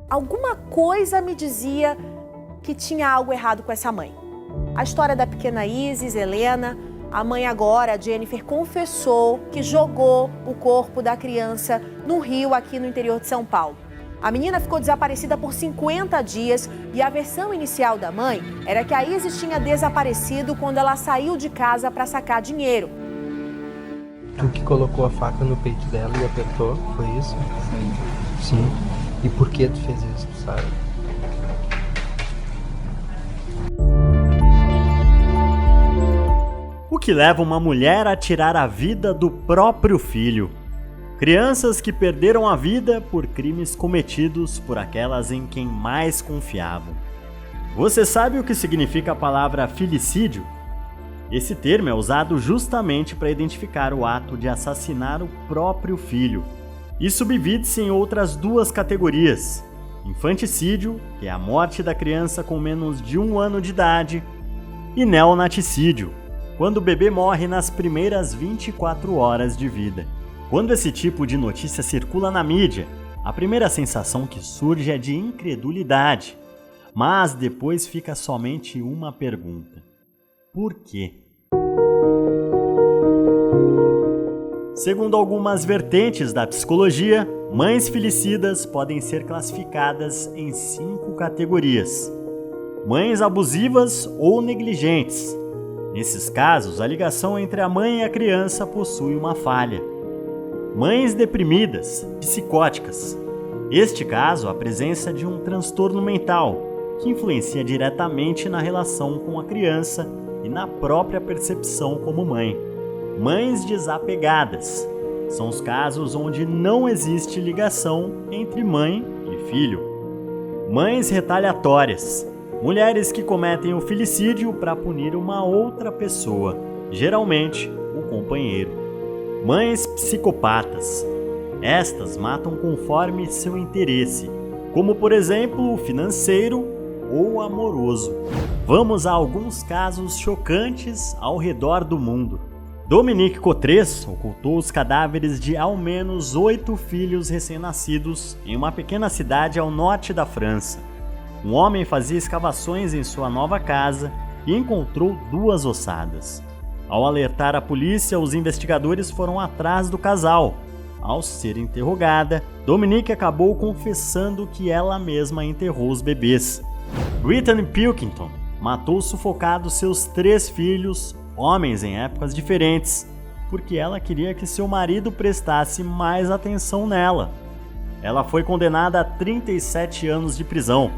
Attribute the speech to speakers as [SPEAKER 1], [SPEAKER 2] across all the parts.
[SPEAKER 1] Alguma coisa me dizia que tinha algo errado com essa mãe. A história da pequena Isis, Helena, a mãe agora, Jennifer, confessou que jogou o corpo da criança no rio aqui no interior de São Paulo. A menina ficou desaparecida por 50 dias e a versão inicial da mãe era que a Isis tinha desaparecido quando ela saiu de casa para sacar dinheiro.
[SPEAKER 2] Tu que colocou a faca no peito dela e apertou, foi isso? Sim. E por que tu fez isso, sabe?
[SPEAKER 3] O que leva uma mulher a tirar a vida do próprio filho? Crianças que perderam a vida por crimes cometidos por aquelas em quem mais confiavam. Você sabe o que significa a palavra filicídio? Esse termo é usado justamente para identificar o ato de assassinar o próprio filho. E subdivide-se em outras duas categorias: infanticídio, que é a morte da criança com menos de 1 ano de idade, e neonaticídio, quando o bebê morre nas primeiras 24 horas de vida. Quando esse tipo de notícia circula na mídia, a primeira sensação que surge é de incredulidade, mas depois fica somente uma pergunta: por quê? Segundo algumas vertentes da psicologia, mães filicidas podem ser classificadas em 5 categorias: mães abusivas ou negligentes. Nesses casos, a ligação entre a mãe e a criança possui uma falha. Mães deprimidas, psicóticas. Este caso, a presença de um transtorno mental, que influencia diretamente na relação com a criança e na própria percepção como mãe. Mães desapegadas. São os casos onde não existe ligação entre mãe e filho. Mães retaliatórias. Mulheres que cometem o filicídio para punir uma outra pessoa, geralmente o companheiro. Mães psicopatas. Estas matam conforme seu interesse, como por exemplo o financeiro ou amoroso. Vamos a alguns casos chocantes ao redor do mundo. Dominique Cotres ocultou os cadáveres de ao menos 8 filhos recém-nascidos em uma pequena cidade ao norte da França. Um homem fazia escavações em sua nova casa e encontrou 2 ossadas. Ao alertar a polícia, os investigadores foram atrás do casal. Ao ser interrogada, Dominique acabou confessando que ela mesma enterrou os bebês. Brittany Pilkington matou sufocado seus 3 filhos, homens em épocas diferentes, porque ela queria que seu marido prestasse mais atenção nela. Ela foi condenada a 37 anos de prisão.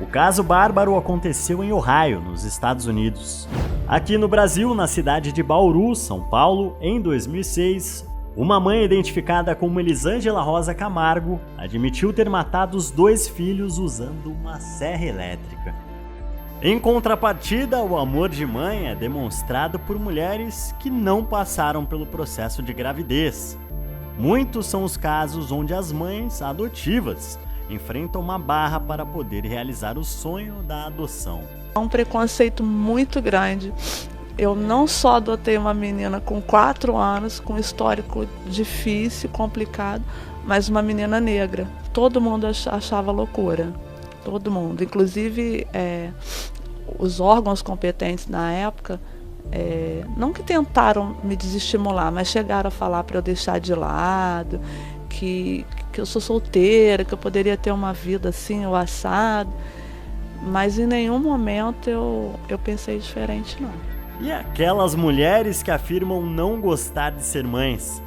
[SPEAKER 3] O caso bárbaro aconteceu em Ohio, nos Estados Unidos. Aqui no Brasil, na cidade de Bauru, São Paulo, em 2006, uma mãe identificada como Elisângela Rosa Camargo admitiu ter matado os 2 filhos usando uma serra elétrica. Em contrapartida, o amor de mãe é demonstrado por mulheres que não passaram pelo processo de gravidez. Muitos são os casos onde as mães adotivas enfrentam uma barra para poder realizar o sonho da adoção.
[SPEAKER 4] É um preconceito muito grande. Eu não só adotei uma menina com 4 anos, com histórico difícil, complicado, mas uma menina negra. Todo mundo achava loucura. Todo mundo. Inclusive, os órgãos competentes na época, não que tentaram me desestimular, mas chegaram a falar para eu deixar de lado, que eu sou solteira, que eu poderia ter uma vida assim, ou assado. Mas em nenhum momento eu pensei diferente, não.
[SPEAKER 3] E aquelas mulheres que afirmam não gostar de ser mães?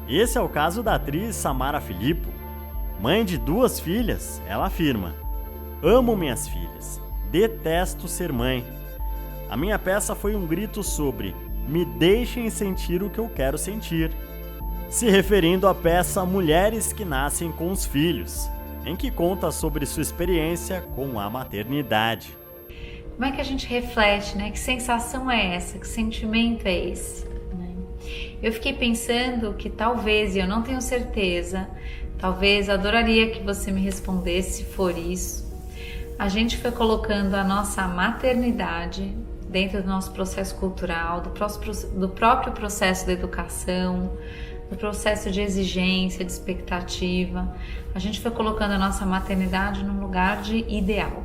[SPEAKER 3] Esse é o caso da atriz Samara Filippo. Mãe de 2 filhas, ela afirma: amo minhas filhas, detesto ser mãe. A minha peça foi um grito sobre me deixem sentir o que eu quero sentir, se referindo à peça Mulheres que Nascem com os Filhos, em que conta sobre sua experiência com a maternidade.
[SPEAKER 5] Como é que a gente reflete, né? Que sensação é essa? Que sentimento é esse? Eu fiquei pensando que talvez, e eu não tenho certeza, talvez adoraria que você me respondesse se for isso. A gente foi colocando a nossa maternidade dentro do nosso processo cultural, do próprio processo da educação, do processo de exigência, de expectativa. A gente foi colocando a nossa maternidade num lugar de ideal,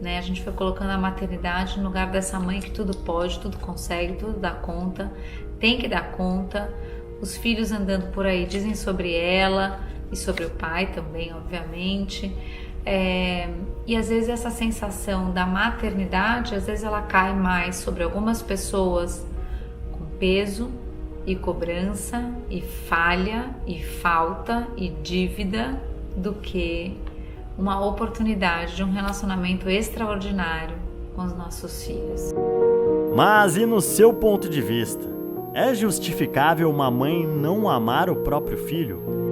[SPEAKER 5] né? A gente foi colocando a maternidade no lugar dessa mãe que tudo pode, tudo consegue, tudo dá conta, tem que dar conta. Os filhos andando por aí dizem sobre ela e sobre o pai também, obviamente. E às vezes essa sensação da maternidade, às vezes ela cai mais sobre algumas pessoas com peso e cobrança e falha e falta e dívida do que uma oportunidade de um relacionamento extraordinário com os nossos filhos.
[SPEAKER 3] Mas e no seu ponto de vista? É justificável uma mãe não amar o próprio filho?